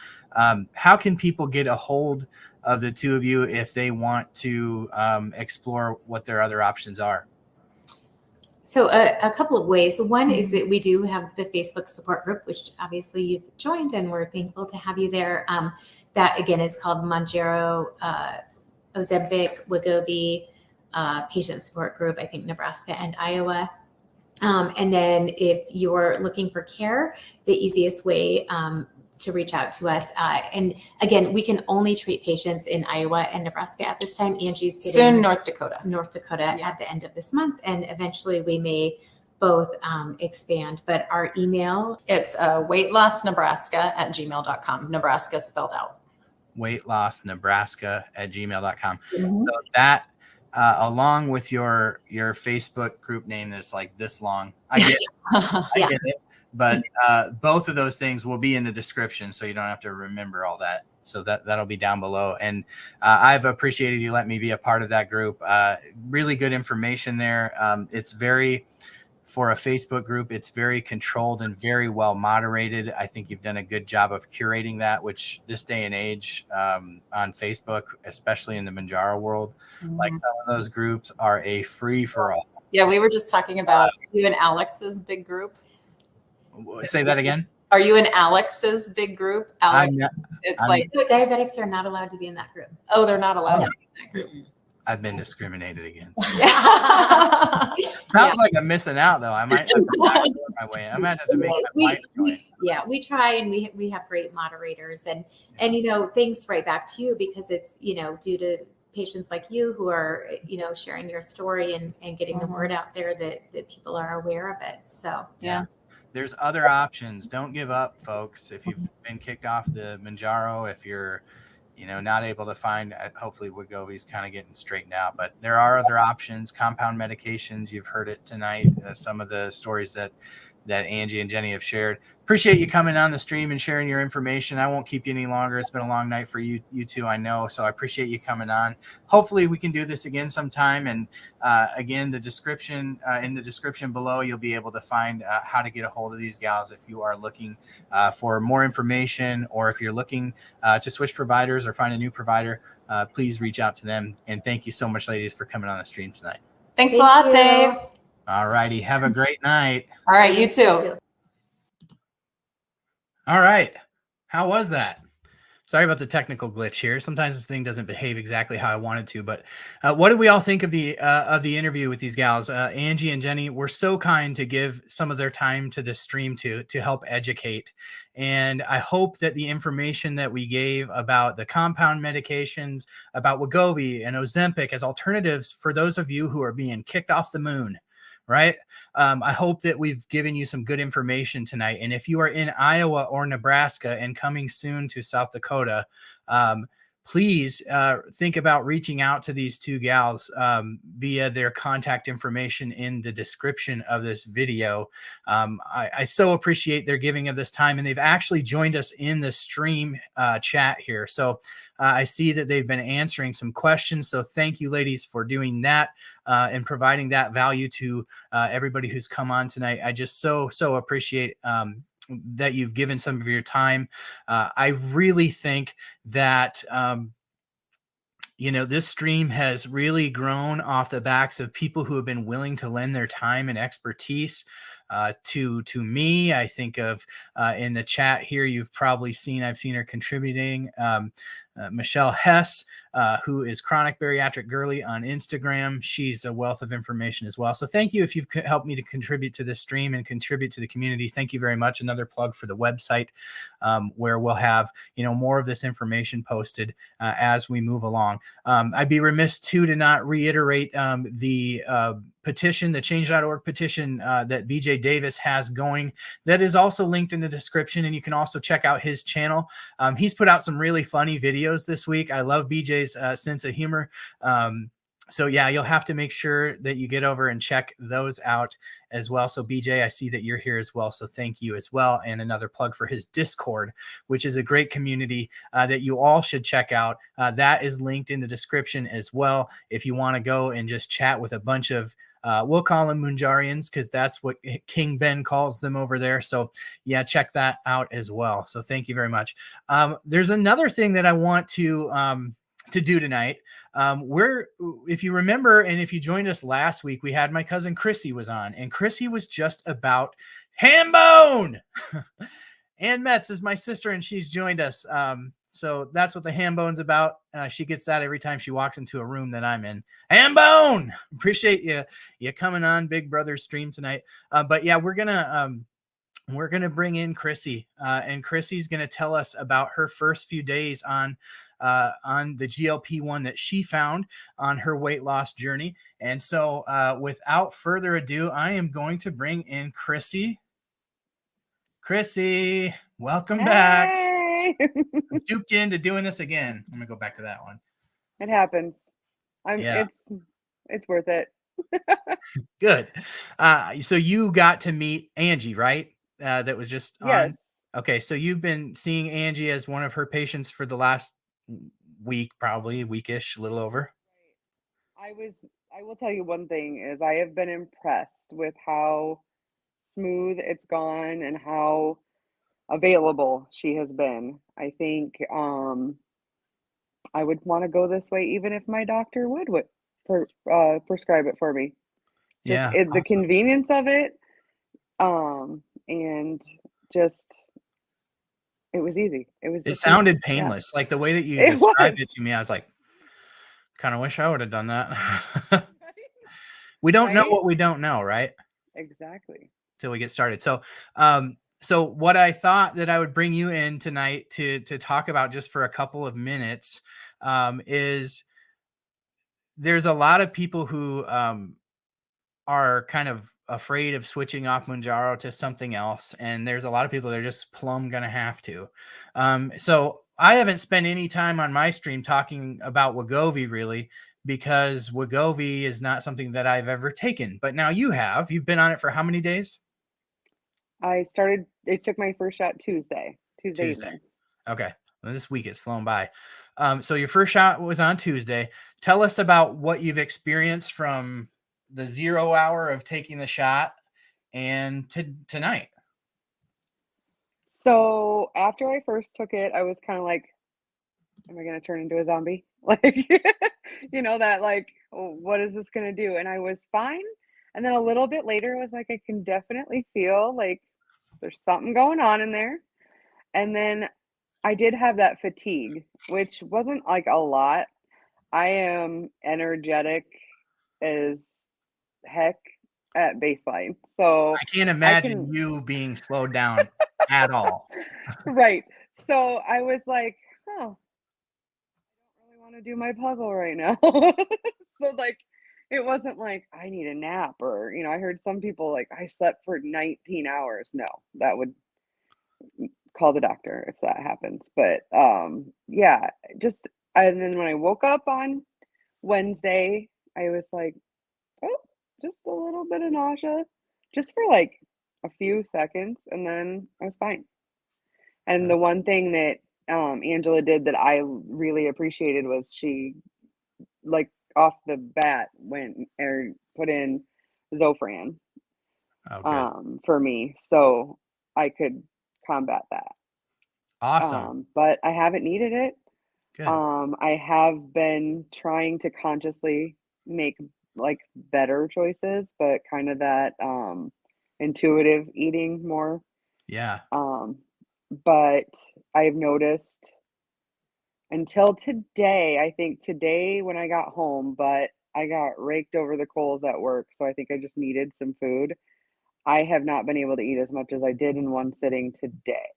How can people get a hold of the two of you if they want to explore what their other options are? So a couple of ways. One is that we do have the Facebook support group, which obviously you've joined, and we're thankful to have you there. That again is called Mounjaro, Ozempic, Wegovy patient support group, I think Nebraska and Iowa. And then if you're looking for care, the easiest way to reach out to us. And again, we can only treat patients in Iowa and Nebraska at this time. Angie's getting soon North Dakota at the end of this month. And eventually we may both expand, but our email. It's weightlossnebraska@gmail.com. Nebraska spelled out. weightlossnebraska@gmail.com. So that along with your Facebook group name that's like this long. I get it. I get it. But both of those things will be in the description, so you don't have to remember all that. So that'll be down below. And I've appreciated you letting me be a part of that group. Really good information there. It's for a Facebook group, it's very controlled and very well moderated. I think you've done a good job of curating that, which this day and age on Facebook, especially in the Mounjaro world, like some of those groups are a free for all. Yeah, we were just talking about you and Alex's big group. Say that again. Are you in Alex's big group? Alex, Diabetics are not allowed to be in that group. Oh, they're not allowed to be in that group. I've been discriminated against. Sounds like I'm missing out, though. I might have to backdoor my way. I might have to make we try, and we have great moderators, and thanks right back to you, because it's due to patients like you who are sharing your story and getting the word out there that people are aware of it. So yeah. There's other options. Don't give up, folks. If you've been kicked off the Mounjaro, if you're, not able to find, hopefully Wegovy's kind of getting straightened out, but there are other options, compound medications. You've heard it tonight. Some of the stories that Angie and Jenni have shared. Appreciate you coming on the stream and sharing your information. I won't keep you any longer. It's been a long night for you two, I know. So I appreciate you coming on. Hopefully we can do this again sometime. And again, in the description below, you'll be able to find how to get a hold of these gals if you are looking for more information, or if you're looking to switch providers or find a new provider. Please reach out to them. And thank you so much, ladies, for coming on the stream tonight. Thanks a lot, Dave. All righty. Have a great night. All right. You too. All right. How was that? Sorry about the technical glitch here. Sometimes this thing doesn't behave exactly how I want it to, but what did we all think of the interview with these gals? Angie and Jenni were so kind to give some of their time to this stream to help educate. And I hope that the information that we gave about the compound medications, about Wegovy and Ozempic as alternatives for those of you who are being kicked off the moon, right? I hope that we've given you some good information tonight. And if you are in Iowa or Nebraska and coming soon to South Dakota, please think about reaching out to these two gals via their contact information in the description of this video. I so appreciate their giving of this time, and they've actually joined us in the stream chat here. So I see that they've been answering some questions. So thank you, ladies, for doing that and providing that value to everybody who's come on tonight. I just so appreciate that you've given some of your time. I really think that, this stream has really grown off the backs of people who have been willing to lend their time and expertise to me. I think of in the chat here, I've seen her contributing. Michelle Hess, who is Chronic Bariatric Girly on Instagram. She's a wealth of information as well. So thank you if you've helped me to contribute to this stream and contribute to the community. Thank you very much. Another plug for the website, where we'll have, more of this information posted as we move along. I'd be remiss too to not reiterate the petition, the change.org petition that BJ Davis has going. That is also linked in the description, and you can also check out his channel. He's put out some really funny videos this week. I love BJ's sense of humor. So yeah, you'll have to make sure that you get over and check those out as well. So BJ, I see that you're here as well. So thank you as well. And another plug for his Discord, which is a great community that you all should check out. That is linked in the description as well. If you want to go and just chat with a bunch of we'll call them Mounjarians, because that's what King Ben calls them over there. So yeah, check that out as well. So thank you very much. There's another thing that I want to do tonight. If you remember, and if you joined us last week, we had my cousin Chrissy was on, and Chrissy was just about ham bone. Ann Metz is my sister, and she's joined us. So that's what the ham bone's about. She gets that every time she walks into a room that I'm in. Ham bone. Appreciate you coming on Big Brother stream tonight. But yeah, we're gonna bring in Chrissy, and Chrissy's gonna tell us about her first few days on the GLP-1 that she found on her weight loss journey. And so without further ado, I am going to bring in Chrissy. Chrissy, welcome back. Duped you into doing this again. I'm gonna go back to that one. It happens. It's worth it. Good. So you got to meet Angie, right? That was just on. Yes. Okay, so you've been seeing Angie as one of her patients for the last week, probably a weekish, a little over. I will tell you one thing is I have been impressed with how smooth it's gone and how available she has been. I think I would want to go this way even if my doctor would prescribe it for me. Yeah, awesome. The convenience of it, and just it was easy. It sounded painless. Yeah. Like the way that you described it to me, I was like, kind of wish I would have done that. We don't know what we don't know, right? Exactly. Till we get started. So so what I thought that I would bring you in tonight to talk about just for a couple of minutes is there's a lot of people who are kind of afraid of switching off Mounjaro to something else. And there's a lot of people that are just plumb going to have to. So I haven't spent any time on my stream talking about Wegovy really, because Wegovy is not something that I've ever taken. But now you have. You've been on it for how many days? I took my first shot Tuesday evening. Okay. Well, this week has flown by. So your first shot was on Tuesday. Tell us about what you've experienced from the 0 hour of taking the shot and tonight. So after I first took it, I was kind of like, am I going to turn into a zombie? Like, that like, oh, what is this going to do? And I was fine. And then a little bit later, I was like, I can definitely feel like there's something going on in there. And then I did have that fatigue, which wasn't like a lot. I am energetic as heck at baseline. So I can't imagine you being slowed down at all. Right. So I was like, I don't really want to do my puzzle right now. So like, it wasn't like I need a nap or, I heard some people like I slept for 19 hours. No, that would call the doctor if that happens. But yeah, and then when I woke up on Wednesday, I was like, oh, just a little bit of nausea, just for like a few seconds, and then I was fine. And the one thing that Angela did that I really appreciated was she, like off the bat, put in Zofran for me, so I could combat that. Awesome. But I haven't needed it. Good. I have been trying to consciously make like better choices, but kind of that intuitive eating more. Yeah. But I've noticed until today. I think today when I got home, but I got raked over the coals at work, so I think I just needed some food. I have not been able to eat as much as I did in one sitting today.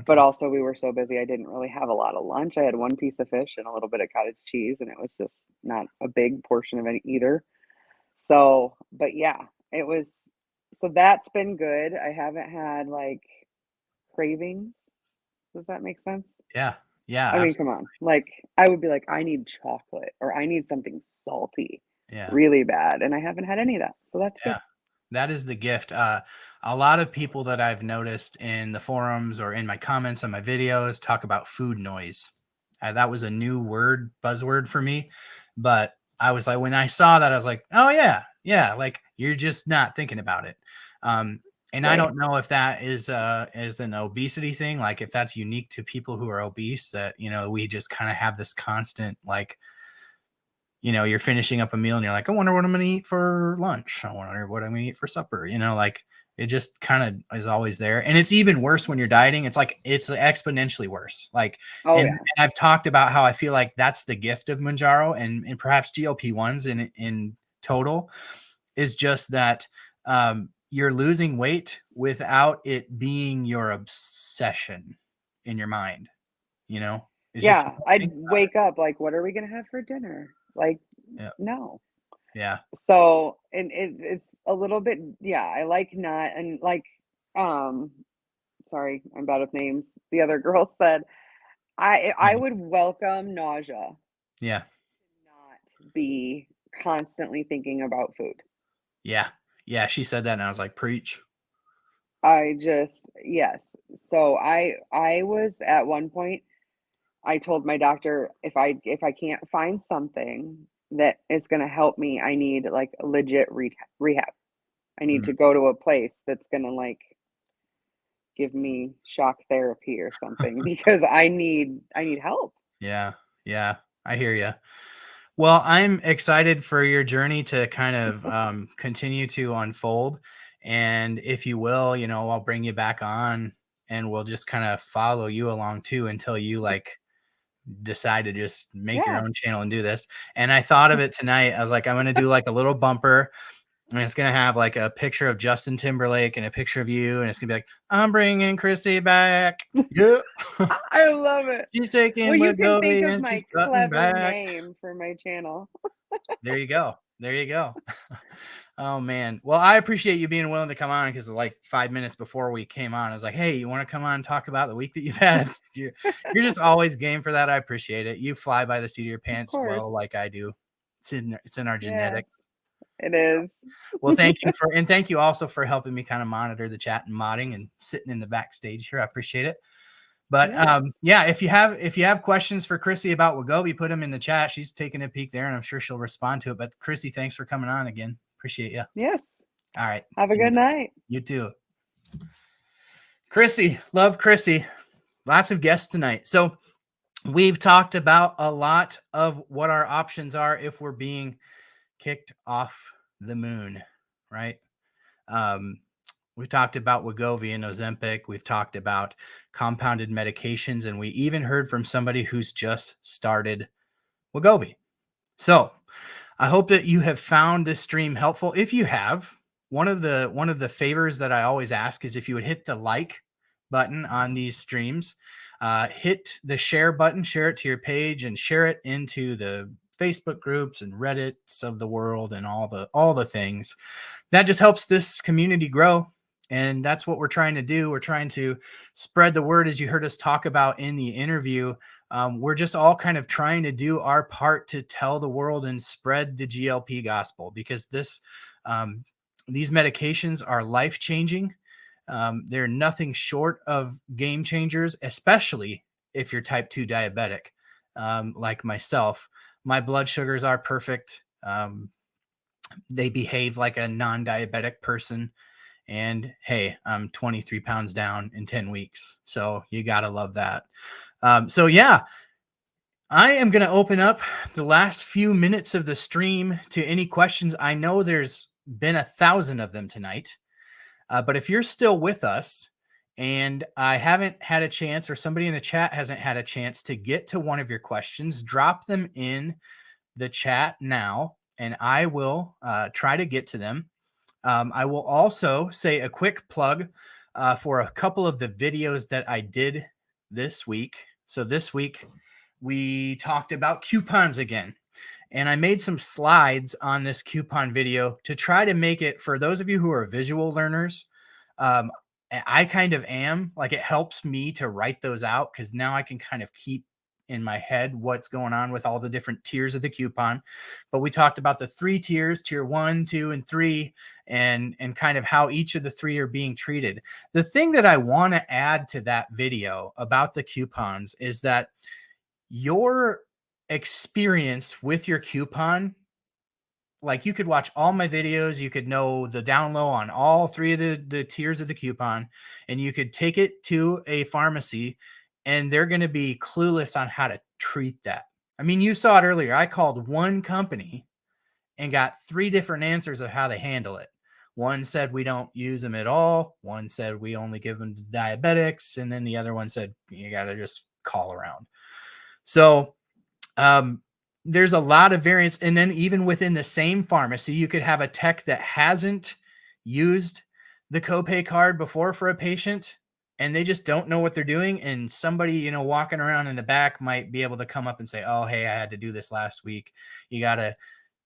But Okay. also we were so busy, I didn't really have a lot of lunch. I had one piece of fish and a little bit of cottage cheese, and it was just not a big portion of any either. So, but yeah, it was, so that's been good. I haven't had like cravings. Does that make sense? Yeah. Yeah. I mean, come on. Like, I would be like, I need chocolate or I need something salty Yeah. really bad. And I haven't had any of that. So that's Yeah. good. That is the gift. A lot of people that I've noticed in the forums or in my comments on my videos talk about food noise. That was a new buzzword for me. But I was like, when I saw that, I was like, oh yeah, yeah. Like you're just not thinking about it. And I Right. don't know if that is an obesity thing, like if that's unique to people who are obese, that, you know, we just kind of have this constant, like, you know, you're finishing up a meal and you're like, I wonder what I'm going to eat for lunch. I wonder what I'm going to eat for supper. You know, like it just kind of is always there. And it's even worse when you're dieting. It's like, it's exponentially worse. Like, Oh, and yeah. I've talked about how I feel like that's the gift of Mounjaro and perhaps GLP-1s in total, is just that you're losing weight without it being your obsession in your mind. You know, it's just, you Yeah. don't I'd think about wake up like, what are we going to have for dinner? Like, it. Yeah. no. Yeah. So, and it's a little bit, yeah, I like not, and like, sorry, I'm bad with names. The other girl said, I would welcome nausea, Yeah. not be constantly thinking about food. Yeah. Yeah. She said that and I was like, preach. I just, yes. So I was at one point, I told my doctor if I can't find something that is going to help me, I need like a legit rehab. I need Mm. to go to a place that's going to like give me shock therapy or something because I need help. Yeah. Yeah. I hear you. Well, I'm excited for your journey to kind of continue to unfold. And if you will, you know, I'll bring you back on and we'll just kind of follow you along too until you like decide to just make your Yeah. own channel and do this. And I thought of it tonight. I was like, I'm going to do like a little bumper and it's going to have like a picture of Justin Timberlake and a picture of you. And it's going to be like, I'm bringing Chrissy back. Yeah. I love it. She's taking Well, you can think Wegovy of and my she's cutting clever back. name for my channel. There you go. There you go. Oh man. Well, I appreciate you being willing to come on because like 5 minutes before we came on, I was like, hey, you want to come on and talk about the week that you've had? You're just always game for that. I appreciate it. You fly by the seat of your Of pants course. well, like I do. It's in our Yeah, genetics. it is. Well, thank you also for helping me kind of monitor the chat and modding and sitting in the backstage here. I appreciate it. But Yeah. if you have questions for Chrissy about Wegovy, put them in the chat. She's taking a peek there, and I'm sure she'll respond to it. But Chrissy, thanks for coming on again. Appreciate you. Yes. All right. Have a See you. good night. You too. Chrissy, love Chrissy. Lots of guests tonight. So we've talked about a lot of what our options are if we're being kicked off the moon, right? We've talked about Wegovy and Ozempic. We've talked about compounded medications, and we even heard from somebody who's just started Wegovy. So I hope that you have found this stream helpful. If you have, one of the favors that I always ask is if you would hit the like button on these streams, hit the share button, share it to your page, and share it into the Facebook groups and Reddits of the world and all the things. That just helps this community grow. And that's what we're trying to do. We're trying to spread the word, as you heard us talk about in the interview. We're just all kind of trying to do our part to tell the world and spread the GLP gospel, because these medications are life-changing. They're nothing short of game changers, especially if you're type 2 diabetic, like myself. My blood sugars are perfect. They behave like a non-diabetic person. And hey, I'm 23 pounds down in 10 weeks. So you got to love that. So yeah, I am going to open up the last few minutes of the stream to any questions. I know there's been 1,000 of them tonight. But if you're still with us and I haven't had a chance, or somebody in the chat hasn't had a chance to get to one of your questions, drop them in the chat now, and I will try to get to them. I will also say a quick plug for a couple of the videos that I did this week. So this week we talked about coupons again, and I made some slides on this coupon video to try to make it, for those of you who are visual learners, I kind of am, like, it helps me to write those out because now I can kind of keep in my head what's going on with all the different tiers of the coupon. But we talked about the 3 tiers, tier 1, 2, and 3, and kind of how each of the 3 are being treated. The thing that I want to add to that video about the coupons is that your experience with your coupon, like, you could watch all my videos, you could know the down low on all 3 of the tiers of the coupon, and you could take it to a pharmacy and they're going to be clueless on how to treat that. I mean, you saw it earlier. I called one company and got 3 different answers of how they handle it. One said we don't use them at all. One said we only give them to diabetics. And then the other one said you got to just call around. So there's a lot of variance. And then even within the same pharmacy, you could have a tech that hasn't used the copay card before for a patient, and they just don't know what they're doing. And somebody, you know, walking around in the back might be able to come up and say, oh, hey, I had to do this last week. You got to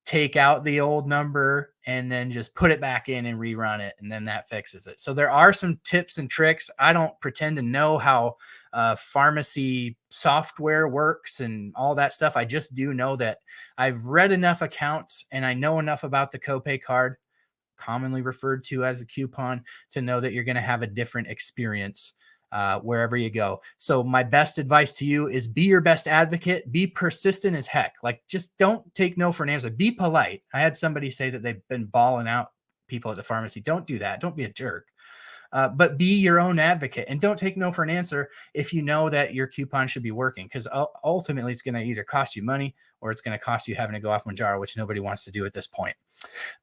take out the old number and then just put it back in and rerun it, and then that fixes it. So there are some tips and tricks. I don't pretend to know how pharmacy software works and all that stuff. I just do know that I've read enough accounts and I know enough about the copay card, commonly referred to as a coupon, to know that you're going to have a different experience wherever you go. So my best advice to you is be your best advocate, be persistent as heck. Like, just don't take no for an answer. Be polite. I had somebody say that they've been balling out people at the pharmacy. Don't do that. Don't be a jerk. But be your own advocate, and don't take no for an answer if you know that your coupon should be working, because ultimately it's going to either cost you money or it's going to cost you having to go off Mounjaro, which nobody wants to do at this point.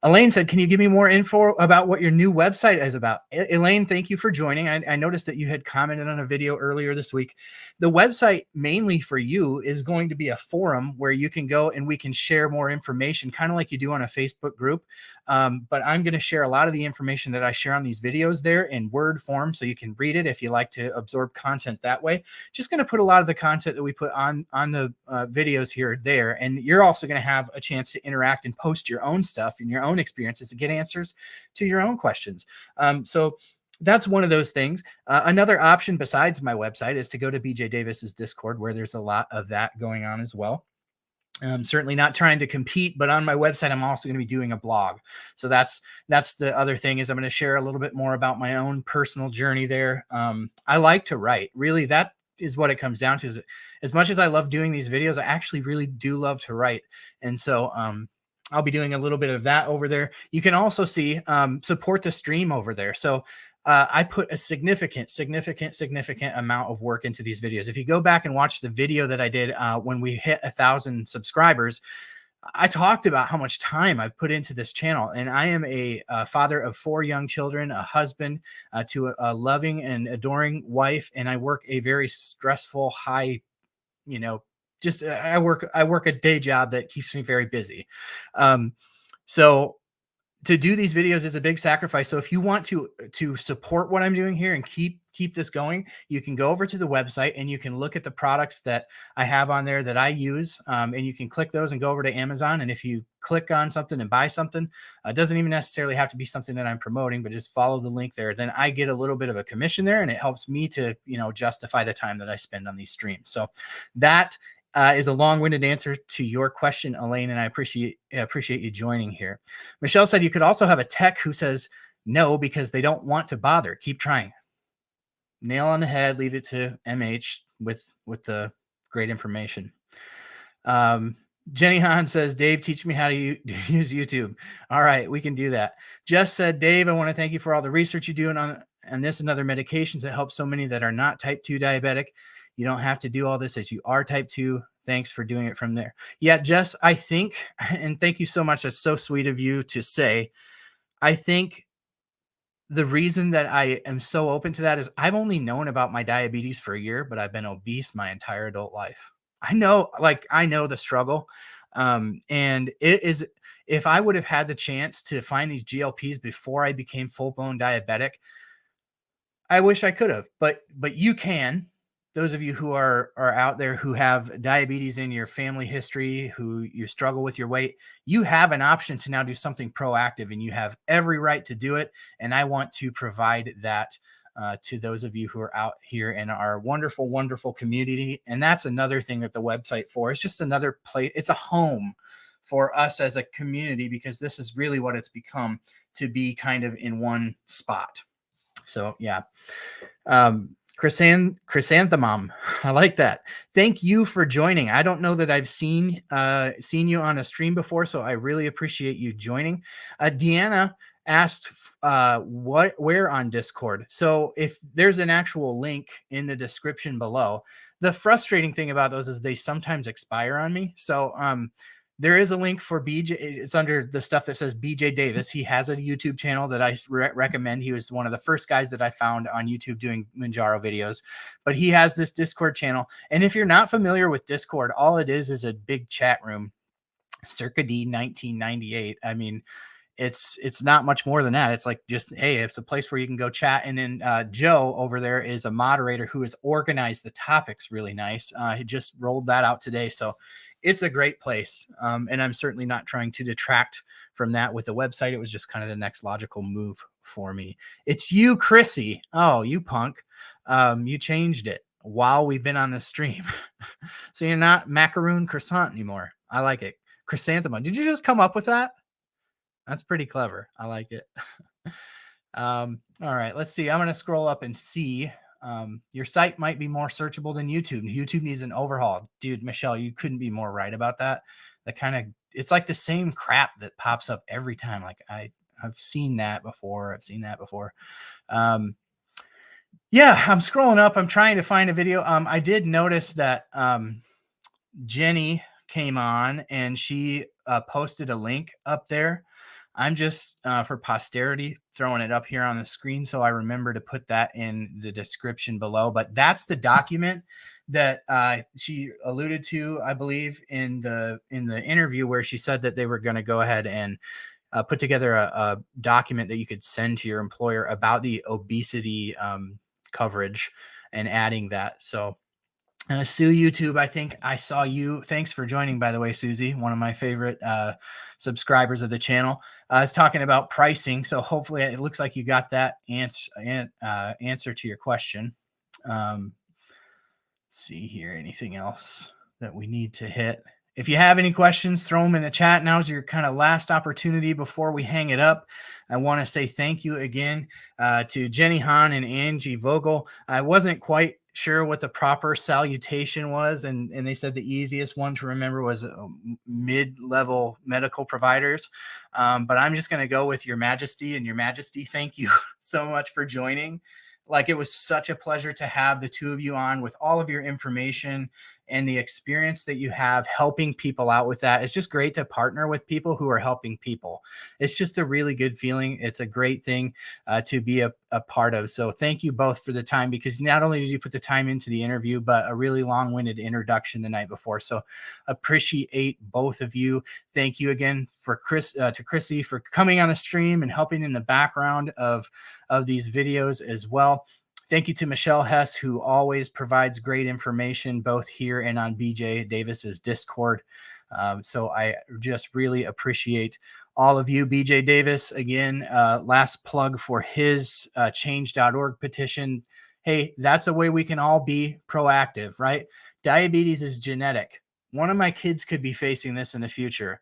Elaine said, can you give me more info about what your new website is about? Elaine, thank you for joining. I noticed that you had commented on a video earlier this week. The website mainly for you is going to be a forum where you can go and we can share more information, kind of like you do on a Facebook group. But I'm going to share a lot of the information that I share on these videos there in Word form, so you can read it if you like to absorb content that way. Just going to put a lot of the content that we put on the videos here there, and you're also going to have a chance to interact and post your own stuff and your own experiences to get answers to your own questions. So that's one of those things. Another option besides my website is to go to BJ Davis's Discord, where there's a lot of that going on as well. I'm certainly not trying to compete, but on my website, I'm also going to be doing a blog. So that's the other thing, is I'm going to share a little bit more about my own personal journey there. I like to write. Really, that is what it comes down to. Is as much as I love doing these videos, I actually really do love to write. And so I'll be doing a little bit of that over there. You can also see support the stream over there. So I put a significant amount of work into these videos. If you go back and watch the video that I did when we hit 1,000 subscribers, I talked about how much time I've put into this channel. And I am a father of 4 young children, a husband to a loving and adoring wife. And I work a very stressful, high, I work a day job that keeps me very busy. So to do these videos is a big sacrifice. So if you want to support what I'm doing here and keep this going, you can go over to the website and you can look at the products that I have on there that I use. And you can click those and go over to Amazon. And if you click on something and buy something, it doesn't even necessarily have to be something that I'm promoting, but just follow the link there. Then I get a little bit of a commission there, and it helps me to, justify the time that I spend on these streams. So that is a long-winded answer to your question, Elaine, and I appreciate you joining here. Michelle said you could also have a tech who says no because they don't want to bother. Keep trying. Nail on the head. Leave it to MH with the great information. Jenni Haan says, Dave, teach me how to use YouTube. All right, we can do that. Jess said, Dave, I want to thank you for all the research you're doing on this and other medications that help so many that are not type 2 diabetic. You don't have to do all this as you are type 2. Thanks for doing it from there. Yeah, Jess, I think, and thank you so much. That's so sweet of you to say. I think the reason that I am so open to that is I've only known about my diabetes for a year, but I've been obese my entire adult life. I know the struggle. And it is, if I would have had the chance to find these GLPs before I became full-blown diabetic, I wish I could have, but you can. Those of you who are out there who have diabetes in your family history, who you struggle with your weight, you have an option to now do something proactive, and you have every right to do it. And I want to provide that to those of you who are out here in our wonderful, wonderful community. And that's another thing that the website for. It's just another place. It's a home for us as a community, because this is really what it's become, to be kind of in one spot. So yeah. Chrysanthemum, I like that. Thank you for joining. I don't know that I've seen you on a stream before, so I really appreciate you joining. Deanna asked where on Discord. So if there's an actual link in the description below, the frustrating thing about those is they sometimes expire on me. So there is a link for BJ. It's under the stuff that says BJ Davis. He has a YouTube channel that I recommend. He was one of the first guys that I found on YouTube doing Mounjaro videos, but he has this Discord channel. And if you're not familiar with Discord, all it is a big chat room, circa D 1998. I mean, it's not much more than that. It's like, just, hey, it's a place where you can go chat. And then Joe over there is a moderator who has organized the topics really nice. He just rolled that out today. So it's a great place. And I'm certainly not trying to detract from that with the website. It was just kind of the next logical move for me. It's you, Chrissy. Oh, you punk. You changed it while we've been on the stream. So you're not macaroon croissant anymore. I like it. Chrysanthemum. Did you just come up with that? That's pretty clever. I like it. All right, let's see. I'm going to scroll up and see. Your site might be more searchable than YouTube. YouTube needs an overhaul. Dude, Michelle, you couldn't be more right about that. It's like the same crap that pops up every time. Like I've seen that before. Yeah, I'm scrolling up. I'm trying to find a video. I did notice that Jenni came on and she posted a link up there. I'm just, for posterity, throwing it up here on the screen so I remember to put that in the description below. But that's the document that she alluded to, I believe, in the interview, where she said that they were going to go ahead and put together a document that you could send to your employer about the obesity coverage and adding that. So Sue YouTube, I think I saw you. Thanks for joining, by the way, Susie, one of my favorite subscribers of the channel. I was talking about pricing, so hopefully it looks like you got that answer to your question. See here, anything else that we need to hit? If you have any questions, throw them in the chat. Now's your kind of last opportunity before we hang it up. I want to say thank you again to Jenni, Haan, and Angie Vogel. I wasn't quite sure what the proper salutation was, and they said the easiest one to remember was mid-level medical providers, but I'm just going to go with Your Majesty. And Your Majesty, thank you so much for joining. Like, it was such a pleasure to have the two of you on with all of your information and the experience that you have helping people out with that. It's just great to partner with people who are helping people. It's just a really good feeling. It's a great thing to be a part of. So thank you both for the time, because not only did you put the time into the interview, but a really long-winded introduction the night before. So appreciate both of you. Thank you again for to Chrissy for coming on the stream and helping in the background of these videos as well. Thank you to Michelle Hess, who always provides great information both here and on BJ Davis's Discord. So I just really appreciate all of you. BJ Davis, again, last plug for his change.org petition. Hey, that's a way we can all be proactive, right? Diabetes is genetic. One of my kids could be facing this in the future.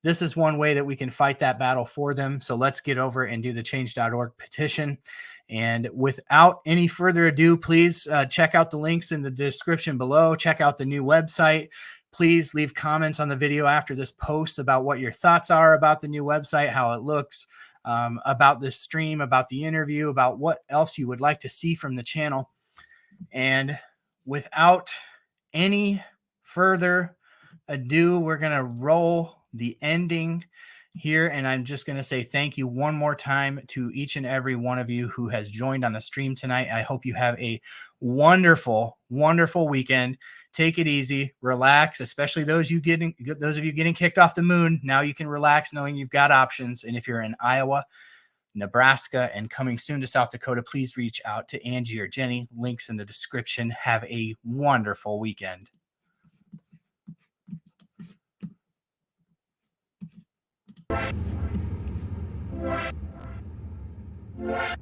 This is one way that we can fight that battle for them. So let's get over and do the change.org petition. And without any further ado, please check out the links in the description below. Check out the new website. Please leave comments on the video after this post about what your thoughts are about the new website, how it looks, about this stream, about the interview, about what else you would like to see from the channel. And without any further ado, we're going to roll the ending here. And I'm just going to say thank you one more time to each and every one of you who has joined on the stream tonight. I hope you have a wonderful, wonderful weekend. Take it easy, relax, especially those of you getting kicked off the moon. Now you can relax knowing you've got options. And if you're in Iowa, Nebraska, and coming soon to South Dakota, please reach out to Angie or Jenny. Links in the description. Have a wonderful weekend. What?